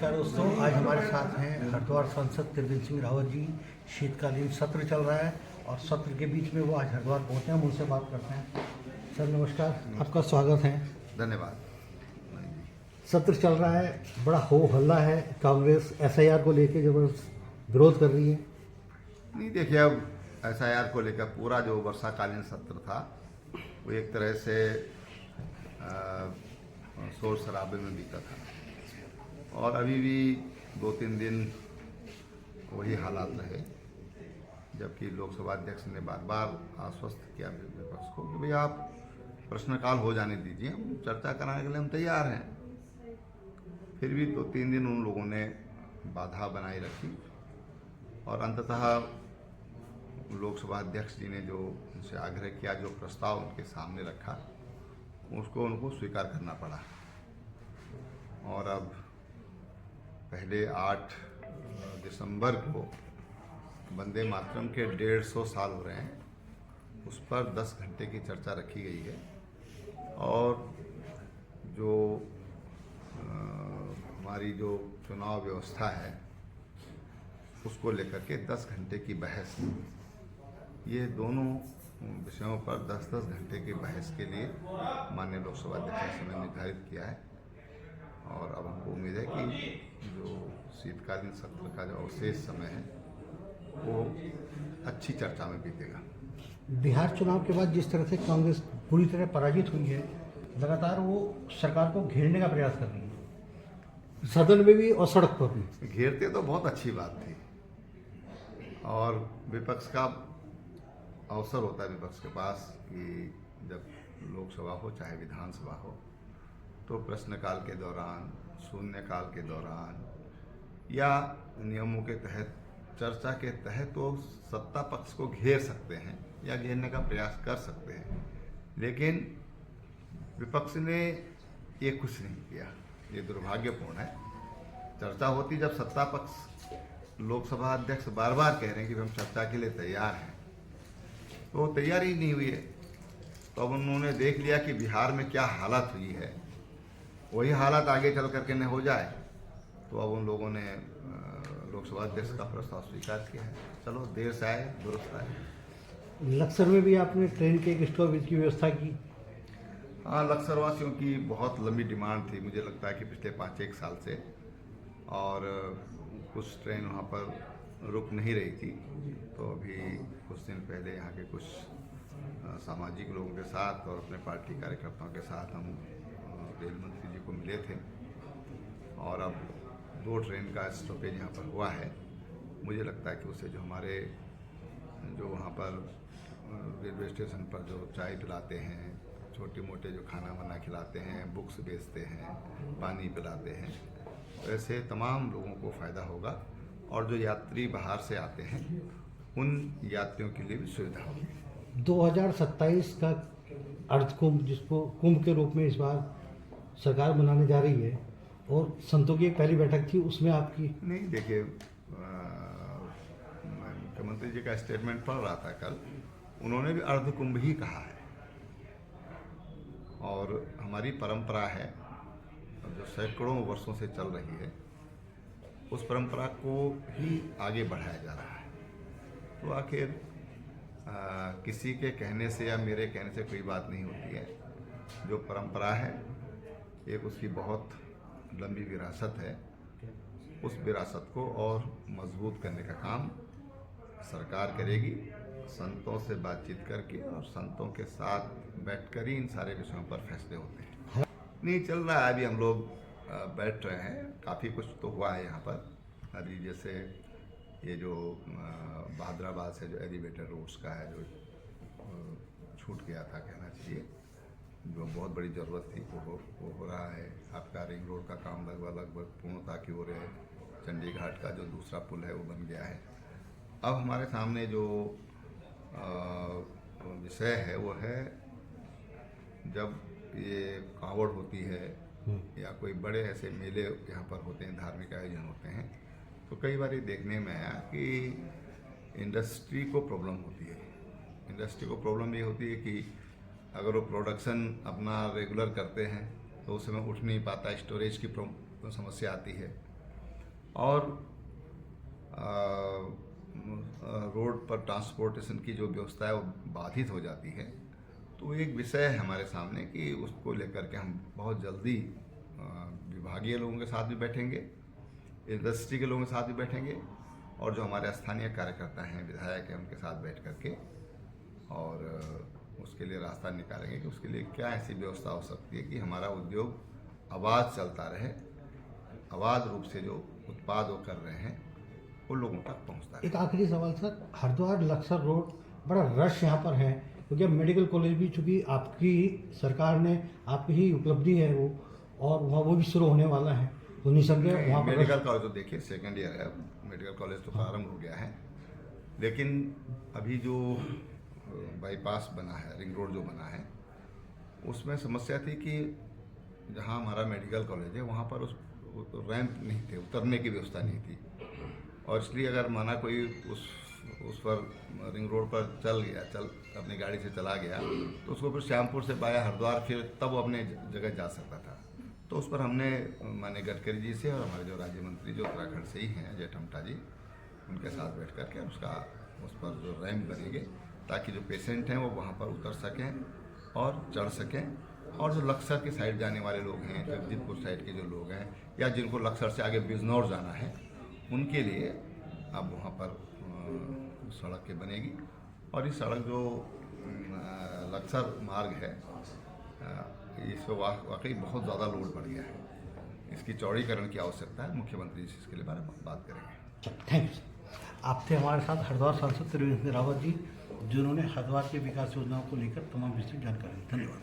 नमस्कार दोस्तों, आज हमारे साथ हैं हरिद्वार सांसद त्रिवेंद्र सिंह रावत जी। शीतकालीन सत्र चल रहा है और सत्र के बीच में वो आज हरिद्वार पहुंचे हैं। हम उनसे बात करते हैं। सर नमस्कार, आपका स्वागत है। धन्यवाद। सत्र चल रहा है, बड़ा हो हल्ला है, कांग्रेस एसआईआर को लेकर जबरदस्त विरोध कर रही है। नहीं देखिए, अब एसआईआर को लेकर पूरा जो वर्षाकालीन सत्र था वो एक तरह से शोर शराबे में बीता था और अभी भी 2-3 दिन वही हालात रहे, जबकि लोकसभा अध्यक्ष ने बार बार आश्वस्त किया विपक्ष को कि भाई आप प्रश्नकाल हो जाने दीजिए, हम चर्चा कराने के लिए हम तैयार हैं। फिर भी 2-3 दिन उन लोगों ने बाधा बनाई रखी और अंततः लोकसभा अध्यक्ष जी ने जो उनसे आग्रह किया, जो प्रस्ताव उनके सामने रखा, उसको उनको स्वीकार करना पड़ा। और अब पहले 8 दिसंबर को वंदे मातरम के 150 साल हो रहे हैं, उस पर 10 घंटे की चर्चा रखी गई है और जो हमारी जो चुनाव व्यवस्था है उसको लेकर के 10 घंटे की बहस, ये दोनों विषयों पर 10-10 घंटे की बहस के लिए माननीय लोकसभा अध्यक्ष ने समय निर्धारित किया है। और अब हमको उम्मीद है कि जो शीतकालीन सत्र का जो अवशेष समय है वो अच्छी चर्चा में बीतेगा। बिहार चुनाव के बाद जिस तरह से कांग्रेस पूरी तरह पराजित हुई है, लगातार वो सरकार को घेरने का प्रयास कर रही है, सदन में भी और सड़क पर भी। घेरते तो बहुत अच्छी बात थी और विपक्ष का अवसर होता है विपक्ष के पास कि जब लोकसभा हो चाहे विधानसभा हो, तो प्रश्नकाल के दौरान, शून्यकाल के दौरान या नियमों के तहत, चर्चा के तहत वो सत्ता पक्ष को घेर सकते हैं या घेरने का प्रयास कर सकते हैं। लेकिन विपक्ष ने ये कुछ नहीं किया, ये दुर्भाग्यपूर्ण है। चर्चा होती जब सत्ता पक्ष, लोकसभा अध्यक्ष बार बार कह रहे हैं कि हम चर्चा के लिए तैयार हैं, तो वो तैयार ही नहीं हुई है। तो अब उन्होंने देख लिया कि बिहार में क्या हालत हुई है, वही हालत आगे चल करके न हो जाए, तो अब उन लोगों ने लोकसभा अध्यक्ष का प्रस्ताव स्वीकार किया है। चलो, देर से आए दुरुस्त आए। लक्सर में भी आपने ट्रेन के एक स्टॉपेज की व्यवस्था की। हाँ, लक्सर वासियों की बहुत लंबी डिमांड थी, मुझे लगता है कि पिछले 5-1 साल से, और कुछ ट्रेन वहाँ पर रुक नहीं रही थी। तो अभी कुछ दिन पहले यहाँ के कुछ सामाजिक लोगों के साथ और अपने पार्टी कार्यकर्ताओं के साथ हम रेल मंत्री जी को मिले थे और अब 2 ट्रेन का स्टॉपेज यहाँ पर हुआ है। मुझे लगता है कि उससे जो हमारे जो वहाँ पर रेलवे स्टेशन पर जो चाय पिलाते हैं, छोटे मोटे जो खाना बना खिलाते हैं, बुक्स बेचते हैं, पानी पिलाते हैं, ऐसे तमाम लोगों को फ़ायदा होगा और जो यात्री बाहर से आते हैं उन यात्रियों के लिए भी सुविधा होगी। 2027 का अर्ध कुंभ, जिसको कुंभ के रूप में इस बार सरकार मनाने जा रही है, और संतों की एक पहली बैठक थी, उसमें आपकी नहीं, देखिए, मुख्यमंत्री जी का स्टेटमेंट पढ़ रहा था कल, उन्होंने भी अर्ध कुंभ ही कहा है। और हमारी परंपरा है जो सैकड़ों वर्षों से चल रही है, उस परंपरा को ही आगे बढ़ाया जा रहा है। तो आखिर किसी के कहने से या मेरे कहने से कोई बात नहीं होती है। जो परंपरा है, एक उसकी बहुत लंबी विरासत है, उस विरासत को और मजबूत करने का काम सरकार करेगी, संतों से बातचीत करके और संतों के साथ बैठकर ही इन सारे विषयों पर फैसले होते हैं। नहीं, चल रहा है, अभी हम लोग बैठ रहे हैं, काफ़ी कुछ तो हुआ है यहाँ पर। अभी जैसे ये जो बहादुराबाद से जो एलिवेटेड रोड्स का है, जो छूट गया था कहना चाहिए, जो बहुत बड़ी ज़रूरत थी, वो हो रहा है। आपका रिंग रोड का काम लगभग पूर्णता की ओर है। चंडी घाट का जो दूसरा पुल है वो बन गया है। अब हमारे सामने जो विषय है वो है, जब ये कांवड़ होती है या कोई बड़े ऐसे मेले यहाँ पर होते हैं, धार्मिक आयोजन होते हैं, तो कई बार ये देखने में आया कि इंडस्ट्री को प्रॉब्लम होती है। इंडस्ट्री को प्रॉब्लम ये होती है कि अगर वो प्रोडक्शन अपना रेगुलर करते हैं तो उस समय उठ नहीं पाता, स्टोरेज की समस्या आती है। और रोड पर ट्रांसपोर्टेशन की जो व्यवस्था है वो बाधित हो जाती है। तो एक विषय है हमारे सामने कि उसको लेकर के हम बहुत जल्दी विभागीय लोगों के साथ भी बैठेंगे, इंडस्ट्री के लोगों के साथ भी बैठेंगे, और जो हमारे स्थानीय कार्यकर्ता हैं, विधायक हैं, उनके साथ बैठ करके और उसके लिए रास्ता निकालेंगे कि उसके लिए क्या ऐसी व्यवस्था हो सकती है कि हमारा उद्योग आबाद चलता रहे, अबाध रूप से जो उत्पाद वो कर रहे हैं वो लोगों तक पहुंचता है। एक आखिरी सवाल सर, हरिद्वार लक्सर रोड बड़ा रश यहाँ पर है, क्योंकि अब मेडिकल कॉलेज भी चूँकि आपकी सरकार ने, आपकी ही उपलब्धि है वो, और वहाँ वो भी शुरू होने वाला है, तो निसंदेह वहाँ पर मेडिकल कॉलेज तो देखिए सेकेंड ईयर है, मेडिकल कॉलेज तो प्रारंभ हो गया है, लेकिन अभी जो बाईपास बना है, रिंग रोड जो बना है, उसमें समस्या थी कि जहाँ हमारा मेडिकल कॉलेज है वहाँ पर उस रैंप नहीं थे, उतरने की व्यवस्था नहीं थी, और इसलिए अगर माना कोई उस पर रिंग रोड पर अपनी गाड़ी से चला गया तो उसको फिर श्यामपुर से बाया हरिद्वार फिर तब वो अपने जगह जा सकता था। तो उस पर हमने माननीय गडकरी जी से और हमारे जो राज्य मंत्री जो उत्तराखंड से ही हैं अजय टमटा जी, उनके साथ बैठ करके उस पर जो रैंप बनेंगे ताकि जो पेशेंट हैं वो वहाँ पर उतर सकें और चढ़ सकें, और जो लक्सर के साइड जाने वाले लोग हैं, जगदीपपुर साइड के जो लोग हैं, या जिनको लक्सर से आगे बिजनौर जाना है, उनके लिए अब वहाँ पर सड़क के बनेगी। और ये सड़क जो लक्सर मार्ग है, इस पर वाकई बहुत ज़्यादा लोड बढ़ गया है, इसकी चौड़ीकरण की आवश्यकता है। मुख्यमंत्री जी इसके लिए बारे में बात करेंगे। Thank you. आप थे हमारे साथ हरिद्वार सांसद त्रिवेंद्र सिंह रावत जी, जिन्होंने हरिद्वार के विकास योजनाओं को लेकर तमाम विस्तृत जानकारी दी। धन्यवाद।